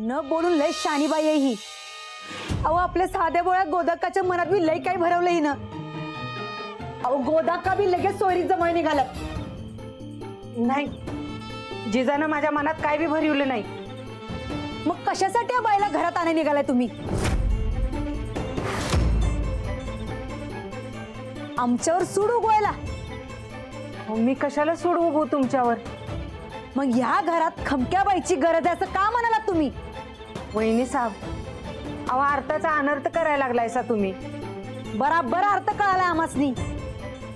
न बोलून लय शानीबाई आहे ही. अहो आपल्या साध्या बोळ्या गोदाकाच्या मनात बी लय काही भरवलं ही ना. अहो गोदाका बी लगेच सोयरीत जमाय निघालात. नाही, जिजानं माझ्या मनात काय बी भरवलं नाही. मग कशासाठी या बाईला घरात आणाय निघालाय तुम्ही? आमच्यावर सूड उगवायला? मी कशाला सोडू उभो तुमच्यावर? मग ह्या घरात खमक्या बाईची गरज आहे असं का म्हणालात तुम्ही? वहिनी साहेब, अहो अर्थाचा अनर्थ करायला लागलायसा तुम्ही. बराबर अर्थ कळाला आमासनी.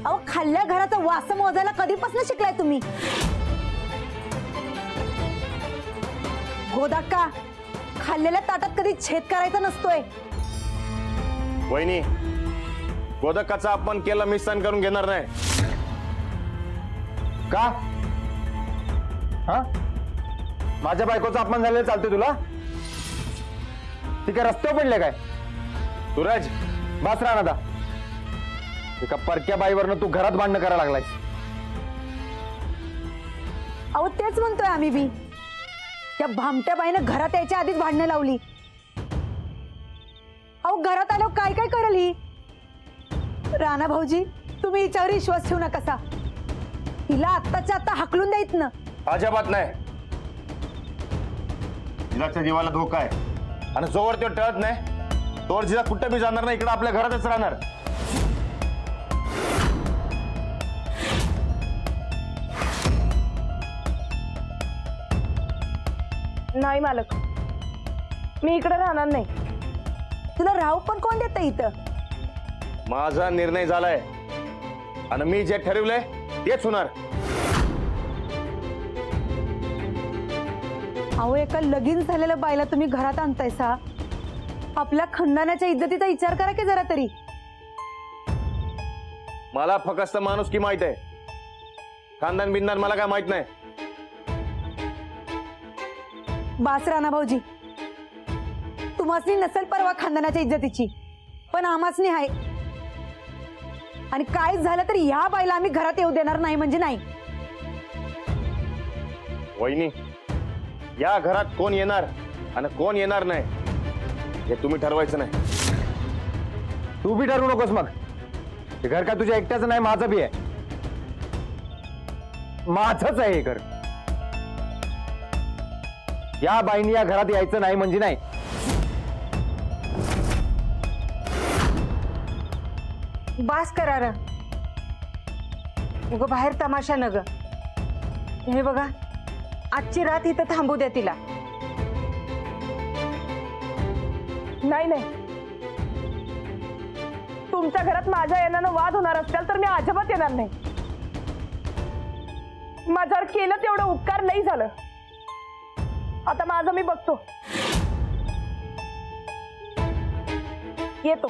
अहो खाल्ल्या घराचा वास मोजायला कधीपासून शिकलाय तुम्ही? गोदाक्का, खाल्लेल्या ताटात कधी छेद करायचा नसतोय. वहिनी, गोदकाचा अपमान केला मी सहन करून घेणार नाही. का? हा, माझ्या बायकोचा अपमान झालेला चालतोय तुला? ती काय रस्त्यावर पडले काय? सूरज, बस राहणार आता. एका परक्या बाईवरनं तू घरात भांडणं करायला लागलायस. अहो तेच म्हणतोय आम्ही बी. त्या भामट्या बाईनं घरात यायच्या आधीच भांडणं लावली. अहो घरात आल्यावर काय काय करेल ही? राणा भाऊजी, तुम्ही हिच्यावर विश्वास ठेवू नका. तिला आत्ताच्या आता हाकलून द्यायत ना. अजिबात नाही. जिजाच्या जीवाला धोका आहे आणि जोवर तो टळत नाही तोवर जिजा कुठं बी जाणार नाही. इकडे आपल्या घरातच राहणार. नाही मालक, मी इकडे राहणार नाही. तुला राहू पण कोण देतं इथं? माझा निर्णय झालाय आणि मी जे ठरवलंय तेच होणार. अहो एका लगीन झालेल्या बाईला तुम्ही घरात आणतायसा. आपल्या खंदानाच्या इज्जतीचा विचार करा की जरा तरी. मला फक्त माणूस की माहित आहे. खानदान बिंदान मला काय माहित नाही. बास राणा भाऊजी, तुम्हासनी नसेल परवा खानदानाच्या इज्जतीची, पण आमासनी आहे. आणि काय झालं तरी ह्या बाईला आम्ही घरात येऊ देणार नाही म्हणजे नाही. वहिनी, या घरात कोण येणार आणि कोण येणार नाही हे तुम्ही ठरवायचं नाही. तू बी ठरवू नकोस मग. हे घर काय तुझ्या एकट्याचं नाही, माझं बी आहे. माझंच आहे हे घर. या बाईनी या घरात यायचं नाही म्हणजे नाही. बास करा र. उगं बाहेर तमाशा न ग. हे बघा, आजची रात इथं थांबू द्या तिला. नाही नाही, तुमच्या घरात माझ्या येण्यानं वाद होणार असतील तर मी अजिबात येणार नाही. माझ्यावर केलं तेवढं उपकार नाही झालं. आता माझं मी बघतो. येतो.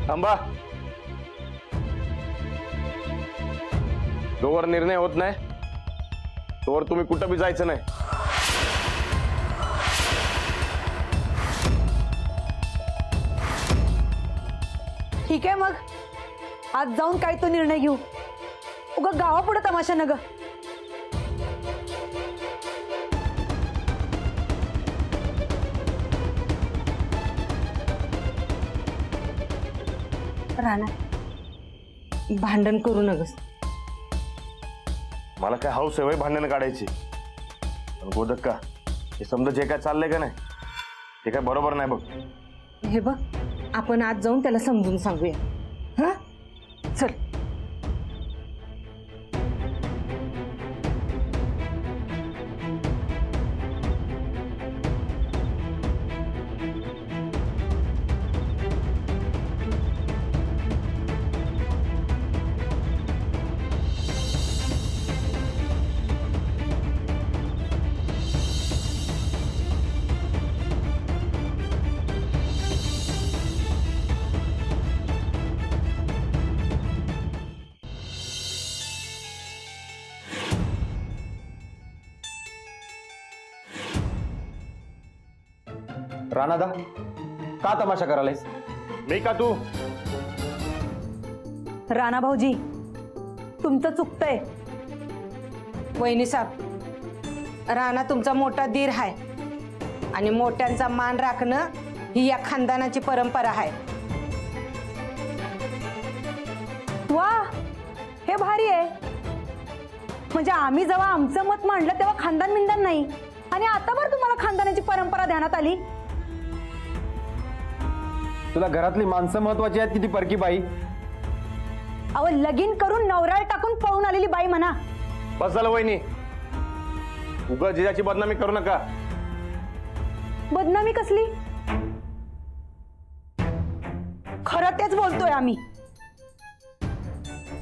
थांबा. जोवर निर्णय होत नाही तोवर तुम्ही कुठं बी जायचं नाही. ठीक आहे मग, आज जाऊन काय तो निर्णय घेऊ. उगा गावापुढे तमाशा न ग. राणा, भांडण करू नगस. मला काय हौस आहे वय भांडणं काढायची. पण गोदक्का, हे समजा जे काय चाललंय का नाही ते काय बरोबर नाही बघ. हे बघ, आपण आज जाऊन त्याला समजून सांगूया. हा, चल. राणादा, का तमाशा करायलायस? मी का तू? राणा भाऊजी, तुमचं चुकतंय. वहिनी साहेब, राणा तुमचा मोठा दीर आहे आणि मोठ्यांचा मान राखणं ही या खानदानाची परंपरा आहे. वा, हे भारी आहे. म्हणजे आम्ही जेव्हा आमचं मत मांडलं तेव्हा खानदान मिंदान नाही, आणि आता बरं तुम्हाला खानदानाची परंपरा ध्यानात आली. तुला घरातली माणसं महत्वाची आहेत किती परकी बाई. अहो, लगीन करून नवराळ टाकून पळून आलेली बाई म्हणा. बस झालं वहिनी, उगा जिजाची बदनामी करू नका. बदनामी कसली? खरं तेच बोलतोय आम्ही.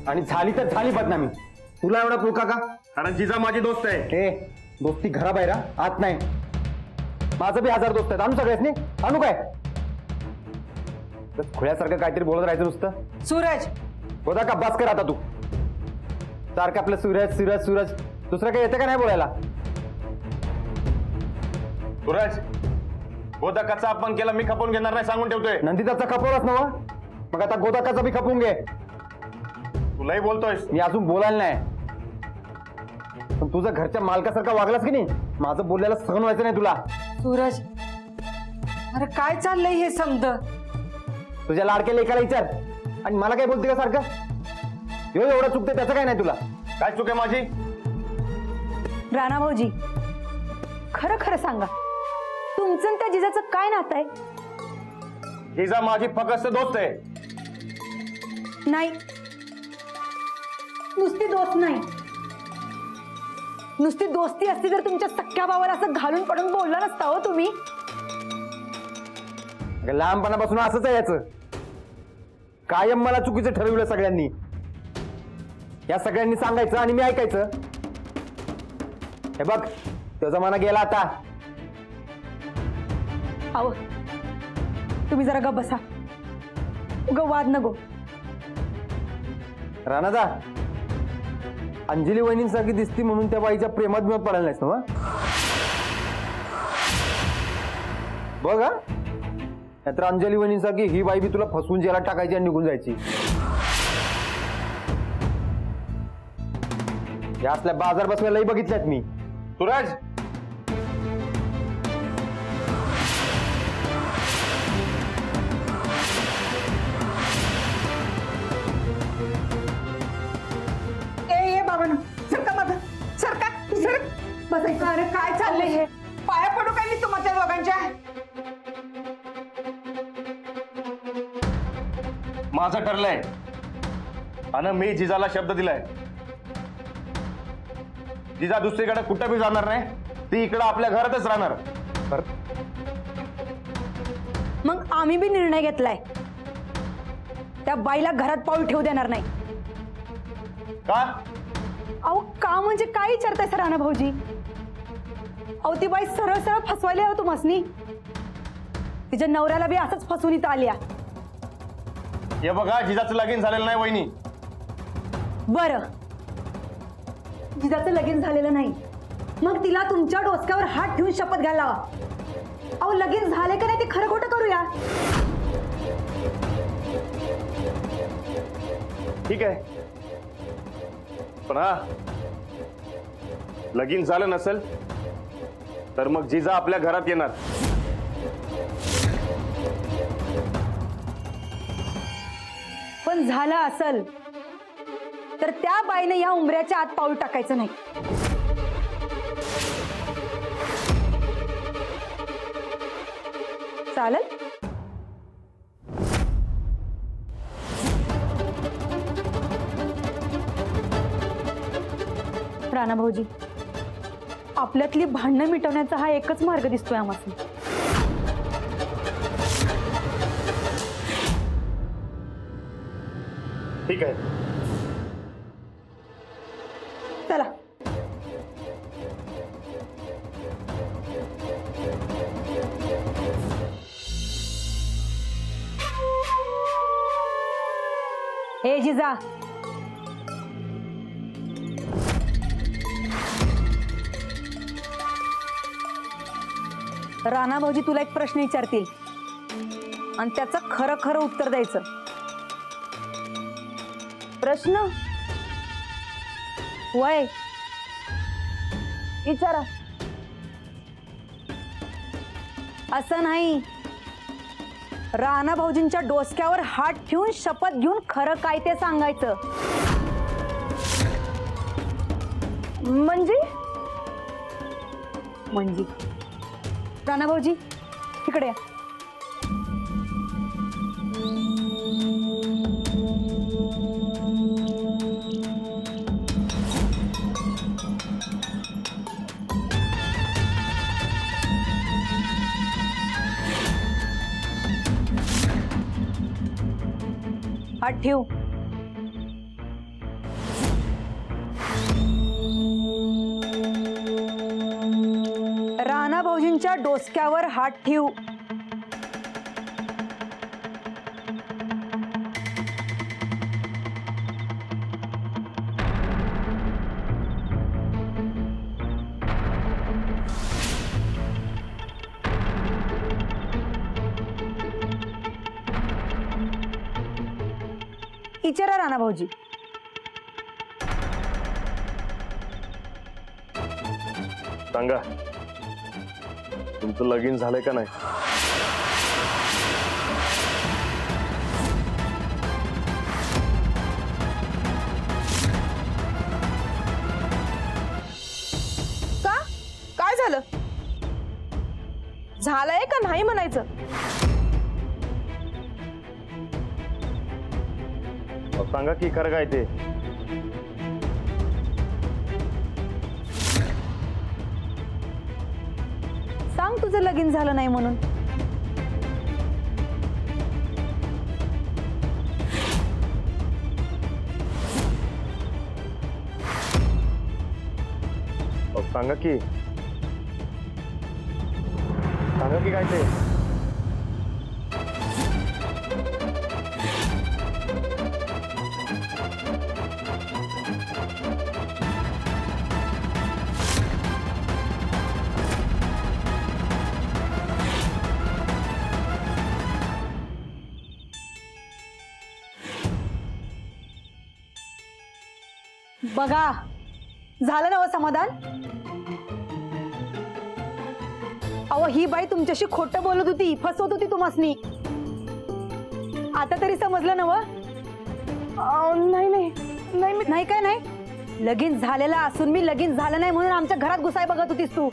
आणि झाली तर झाली बदनामी. तुला एवढा पुळका का? कारण जिजा माझी दोस्त आहे. ए, दोस्ती घराबाहेर हा, आत नाही. माझं बी 1000 दोस्त आहेत. आणू सगळ्यासनी? आणू काय? खुळ्यासारखं काहीतरी बोलत राहायचं नुसतं. सूरज, बोला का, बस कर आता तू. सारखं आपलं सूरज सूरज सूरज, दुसरं काही येतं का नाही बोलायला? सूरज, गोदाकाचा अपमान केला मी खपवून घेणार नाही सांगून ठेवतोय. नंदिताचा खपवलाच नवा, मग आता गोदाकाचा बी खपवून घे. तुलाही बोलतोयस. मी अजून बोलायला नाही, पण तुझं घरच्या मालकासारखा वागलास की नाही, माझं बोलल्याला सहन व्हायचं नाही तुला. सूरज, अरे काय चाललंय हे समज. तुझ्या लाडक्या लेकाला विचार, आणि मला काय बोलते का सारखं? एवढं चुकते त्याचं काय नाही तुला. काय चूक आहे माझी? राणा भाऊजी, खरं खरं सांगा, तुमचं आणि त्या जिजाचं काय नातं आहे? जिजा माझी फक्त दोस्त आहे. नाही, नुसती दोस्त नाही. नुसती दोस्ती असती तर तुमच्या सख्या भावाला असं घालून पडून बोलला नसता हो तुम्ही. लहानपणापासून असंच आहे याचं. कायम मला चुकीचं ठरवलं सगळ्यांनी. या सगळ्यांनी सांगायचं आणि मी ऐकायचं. हे बघ, तो जमाना गेला आता. अहो, तुम्ही जरा गप्प बसा, उगा वाद नको. राणादा, अंजली वहिनींसारखी दिसती म्हणून त्या बाईच्या प्रेमात बिमात पडायला नाहीस ना? बघ हा, नाहीतर अंजली वहिनींसारखी ही बाई बी तुला फसवून जेला टाकायची आणि निघून जायची. या असल्या बाजार बसवायलाही बघितल्यात मी. सूरज, ए बाबांनो, सरका माझं, सरका सरक. बसायचं. अरे काय चाललंय हे? पाया पडू काय मी तुमच्या दोघांच्या? माझं ठरलंय आणि मी जिजाला शब्द दिलाय. जिजा दुसरीकडे कुठं बी जाणार नाही, ती इकडं आपल्या घरातच राहणार. मग आम्ही बी निर्णय घेतलाय, त्या बाईला घरात पाऊल ठेवू देणार नाही. का? अहो, का म्हणजे काय विचारताय सर राणा भाऊजी? अहो, ती बाई सरळ सरळ फसवायला हवं तुम्हासनी. तिच्या नवऱ्याला बी असंच फसवून इथं आल्या. हे बघा, जिजाचं लगीन झालेलं नाही वहिनी. बरं, जिजाचं लगीन झालेलं नाही, मग तिला तुमच्या डोसक्यावर हात ठेवून शपथ घ्यायला लावा. अहो, लगीन झाले का नाही ते खरं खोटं करूया. ठीक आहे, पण हा, लगीन झालं नसेल तर मग जिजा आपल्या घरात येणार. पण झालं असल तर त्या बाईने या उंबऱ्याच्या आत पाऊल टाकायचं नाही. चालेल? राणा भाऊजी, आपल्यातली भांडणं मिटवण्याचा हा एकच मार्ग दिसतोय आम्हाला. ठीक आहे, चला. हे जिजा, राणा भाऊजी तुला एक प्रश्न विचारतील आणि त्याचं खरं खरं उत्तर द्यायचं. प्रश्न वय विचारा. असं नाही, राणा भाऊजींच्या डोसक्यावर हात ठेवून शपथ घेऊन खरं काय ते सांगायचं. म्हणजे म्हणजे राणा भाऊजी इकडे या. हात ठेव. राणा भाऊजींच्या डोसक्यावर हात ठेव. विचारा राणा भाऊजी. सांगा, तुमचं लगीन झालंय का नाही? का काय झालं? झालंय का नाही म्हणायचं? सांगा की खरं काय ते. सांग तुझं लगीन झालं नाही म्हणून. सांगा की काय ते. बघा, झालं ना हो समाधान? अहो, ही बाई तुमच्याशी खोटं बोलत होती, फसवत होती तुम्हासनी. आता तरी समजलं ना व? नाही नाही नाही मी नाही काय नाही? लगीन झालेलं असून मी लगीन झालं नाही म्हणून आमच्या घरात घुसाय बघत होतीस तू.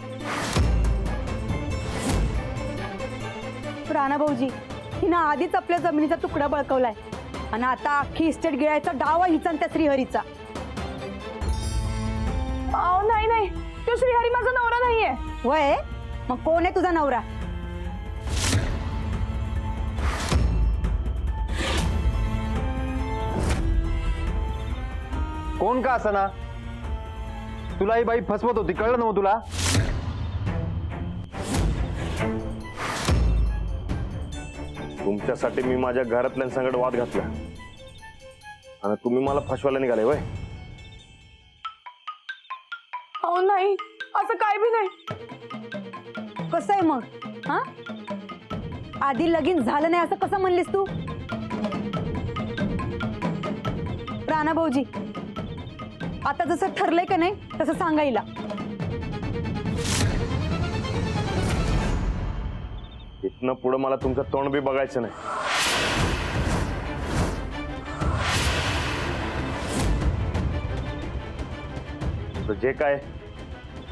राणा भाऊजी, हिनं आधीच आपल्या जमिनीचा तुकडा बळकवलाय आणि आता अख्खी इस्टेट गिळायचा डाव आहे हिचा आणि त्या श्रीहरीचा. नाही नाही, तो श्रीहरी माझा नवरा नाहीये. वय, मग कोण आहे तुझा नवरा? कोण का असना, तुला ही बाई फसवत होती, कळलं ना हो तुला? तुमच्यासाठी मी माझ्या घरातल्यांसंगत वाद घातला आणि तुम्ही मला फसवायला निघाले वय. नाही, असं काय बी नाही. कसं आहे मग? हा, आधी लगीन झालं नाही असं कसं म्हणलीस तू? राणा भाऊजी, आता जसं ठरलंय का नाही तसं सांगायला. इथनं पुढं मला तुमचं तोंड बी बघायचं नाही. तर जे काय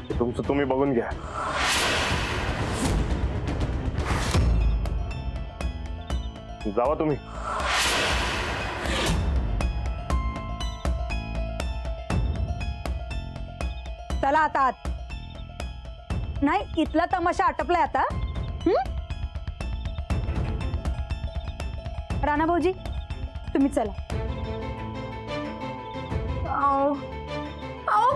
ते तुमचं तुम्ही बघून घ्या. जावा तुम्ही. चला आता आत. नाही, इथला तमाशा आटपलाय आता. राणा भाऊजी, तुम्ही चला. आओ आओ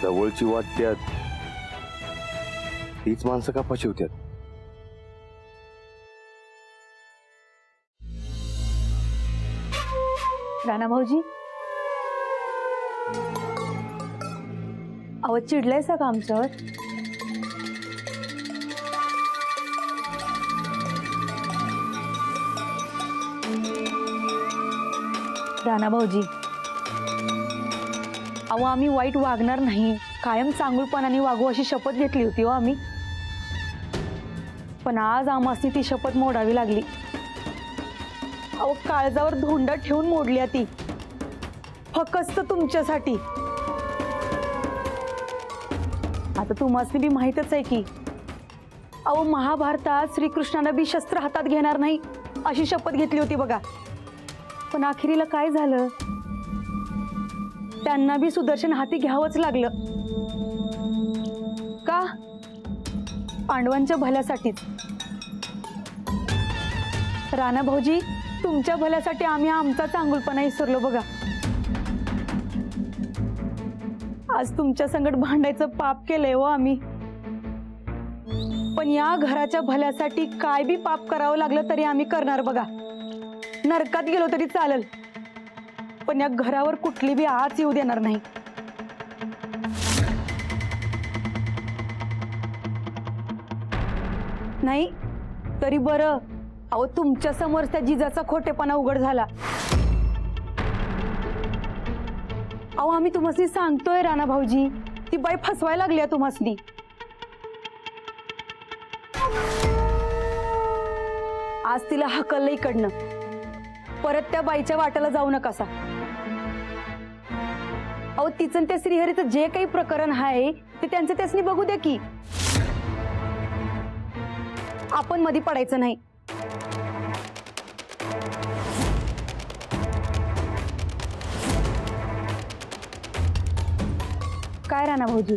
जवळची वाटत्यात तीच माणसं का फसवत्यात? राणा भाऊजी, अहो चिडलायसा का आमच्यावर? राणा भाऊजी, अहो आम्ही वाईट वागणार नाही, कायम चांगुलपणाने वागू अशी शपथ घेतली होती हो आम्ही. पण आज आम्हासनी ती शपथ मोडावी लागली. अहो काळजावर धोंडा ठेवून मोडली ती, फक्त तुमच्यासाठी. आता तुम्हासनी बी माहीतच आहे की अहो महाभारतात श्रीकृष्णानं बी शस्त्र हातात घेणार नाही अशी शपथ घेतली होती बघा. पण अखेरीला काय झालं? त्यांना बी सुदर्शन हाती घ्यावंच लागलं. का? पांडवांच्या भल्यासाठीच. राणा भाऊजी, तुमच्या भल्यासाठी आम्ही आमचा चांगुलपणा विसरलो बघा. आज तुमच्या संगत भांडायचं पाप केलंय हो आम्ही. पण या घराच्या भल्यासाठी काय बी पाप करावं लागलं तरी आम्ही करणार बघा. नरकात गेलो तरी चालेल, पण या घरावर कुठली बी आच येऊ देणार नाही. नाही तरी बरं, अहो तुमच्या समोर त्या जिजाचा खोटेपणा उघड झाला. अहो आम्ही तुम्हासनी सांगतोय राणा भाऊजी, ती बाई फसवायला लागली आहे तुम्हासनी. आज तिला हकललं इकडनं, परत त्या बाईच्या वाट्याला जाऊ नकासा. अहो तिचं त्या श्रीहरीचं जे काही प्रकरण आहे ते त्यांचं त्यासनी बघू द्या की, आपण मध्ये पडायचं नाही. काय राणा भाऊजी,